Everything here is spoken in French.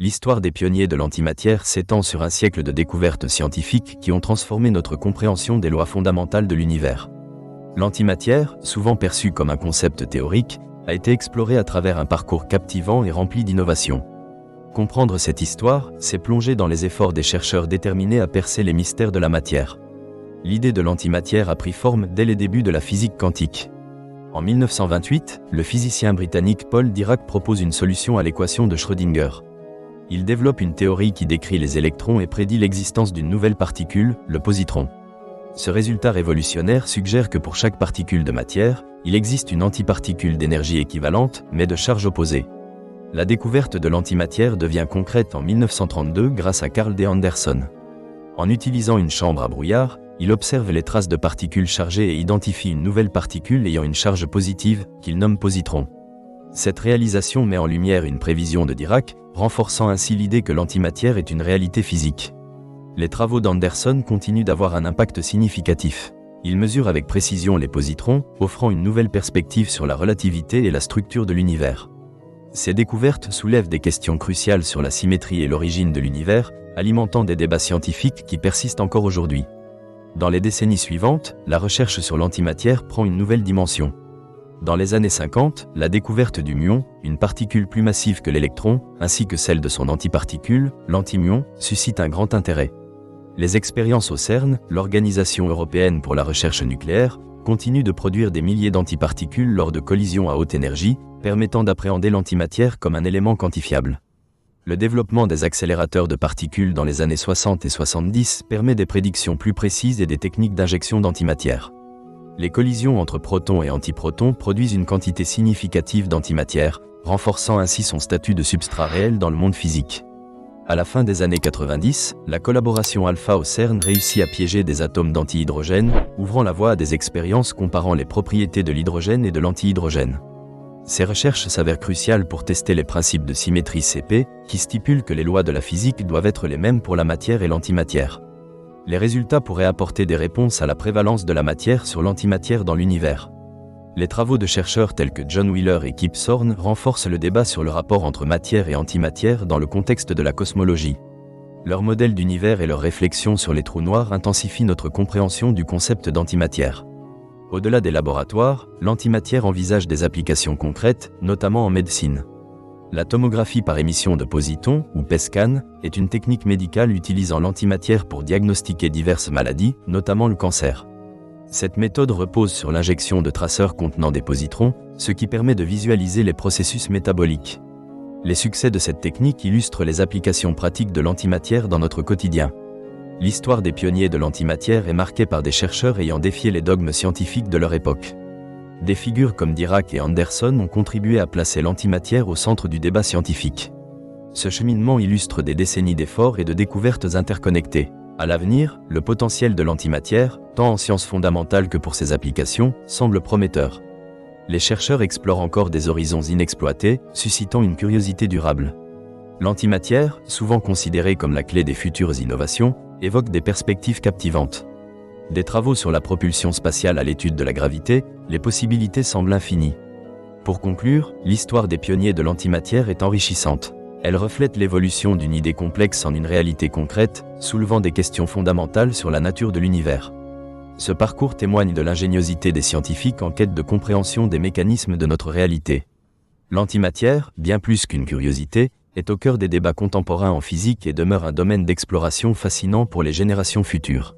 l'histoire des pionniers de l'antimatière s'étend sur un siècle de découvertes scientifiques qui ont transformé notre compréhension des lois fondamentales de l'univers. L'antimatière, souvent perçue comme un concept théorique, a été explorée à travers un parcours captivant et rempli d'innovations. Comprendre cette histoire, c'est plonger dans les efforts des chercheurs déterminés à percer les mystères de la matière. L'idée de l'antimatière a pris forme dès les débuts de la physique quantique. En 1928, le physicien britannique Paul Dirac propose une solution à l'équation de Schrödinger. Il développe une théorie qui décrit les électrons et prédit l'existence d'une nouvelle particule, le positron. Ce résultat révolutionnaire suggère que pour chaque particule de matière, il existe une antiparticule d'énergie équivalente, mais de charge opposée. La découverte de l'antimatière devient concrète en 1932 grâce à Carl D. Anderson. En utilisant une chambre à brouillard, il observe les traces de particules chargées et identifie une nouvelle particule ayant une charge positive, qu'il nomme positron. Cette réalisation met en lumière une prévision de Dirac, renforçant ainsi l'idée que l'antimatière est une réalité physique. Les travaux d'Anderson continuent d'avoir un impact significatif. Il mesure avec précision les positrons, offrant une nouvelle perspective sur la relativité et la structure de l'univers. Ces découvertes soulèvent des questions cruciales sur la symétrie et l'origine de l'univers, alimentant des débats scientifiques qui persistent encore aujourd'hui. Dans les décennies suivantes, la recherche sur l'antimatière prend une nouvelle dimension. Dans les années 50, la découverte du muon, une particule plus massive que l'électron, ainsi que celle de son antiparticule, l'antimuon, suscite un grand intérêt. Les expériences au CERN, l'Organisation européenne pour la recherche nucléaire, continuent de produire des milliers d'antiparticules lors de collisions à haute énergie, permettant d'appréhender l'antimatière comme un élément quantifiable. Le développement des accélérateurs de particules dans les années 60 et 70 permet des prédictions plus précises et des techniques d'injection d'antimatière. Les collisions entre protons et antiprotons produisent une quantité significative d'antimatière, renforçant ainsi son statut de substrat réel dans le monde physique. À la fin des années 90, la collaboration alpha au CERN réussit à piéger des atomes d'antihydrogène, ouvrant la voie à des expériences comparant les propriétés de l'hydrogène et de l'antihydrogène. Ces recherches s'avèrent cruciales pour tester les principes de symétrie CP, qui stipulent que les lois de la physique doivent être les mêmes pour la matière et l'antimatière. Les résultats pourraient apporter des réponses à la prévalence de la matière sur l'antimatière dans l'univers. Les travaux de chercheurs tels que John Wheeler et Kip Thorne renforcent le débat sur le rapport entre matière et antimatière dans le contexte de la cosmologie. Leur modèle d'univers et leurs réflexions sur les trous noirs intensifient notre compréhension du concept d'antimatière. Au-delà des laboratoires, l'antimatière envisage des applications concrètes, notamment en médecine. La tomographie par émission de positons, ou PET-scan, est une technique médicale utilisant l'antimatière pour diagnostiquer diverses maladies, notamment le cancer. Cette méthode repose sur l'injection de traceurs contenant des positrons, ce qui permet de visualiser les processus métaboliques. Les succès de cette technique illustrent les applications pratiques de l'antimatière dans notre quotidien. L'histoire des pionniers de l'antimatière est marquée par des chercheurs ayant défié les dogmes scientifiques de leur époque. Des figures comme Dirac et Anderson ont contribué à placer l'antimatière au centre du débat scientifique. Ce cheminement illustre des décennies d'efforts et de découvertes interconnectées. À l'avenir, le potentiel de l'antimatière, tant en sciences fondamentales que pour ses applications, semble prometteur. Les chercheurs explorent encore des horizons inexploités, suscitant une curiosité durable. L'antimatière, souvent considérée comme la clé des futures innovations, évoque des perspectives captivantes. Des travaux sur la propulsion spatiale à l'étude de la gravité, les possibilités semblent infinies. Pour conclure, l'histoire des pionniers de l'antimatière est enrichissante. Elle reflète l'évolution d'une idée complexe en une réalité concrète, soulevant des questions fondamentales sur la nature de l'univers. Ce parcours témoigne de l'ingéniosité des scientifiques en quête de compréhension des mécanismes de notre réalité. L'antimatière, bien plus qu'une curiosité, est au cœur des débats contemporains en physique et demeure un domaine d'exploration fascinant pour les générations futures.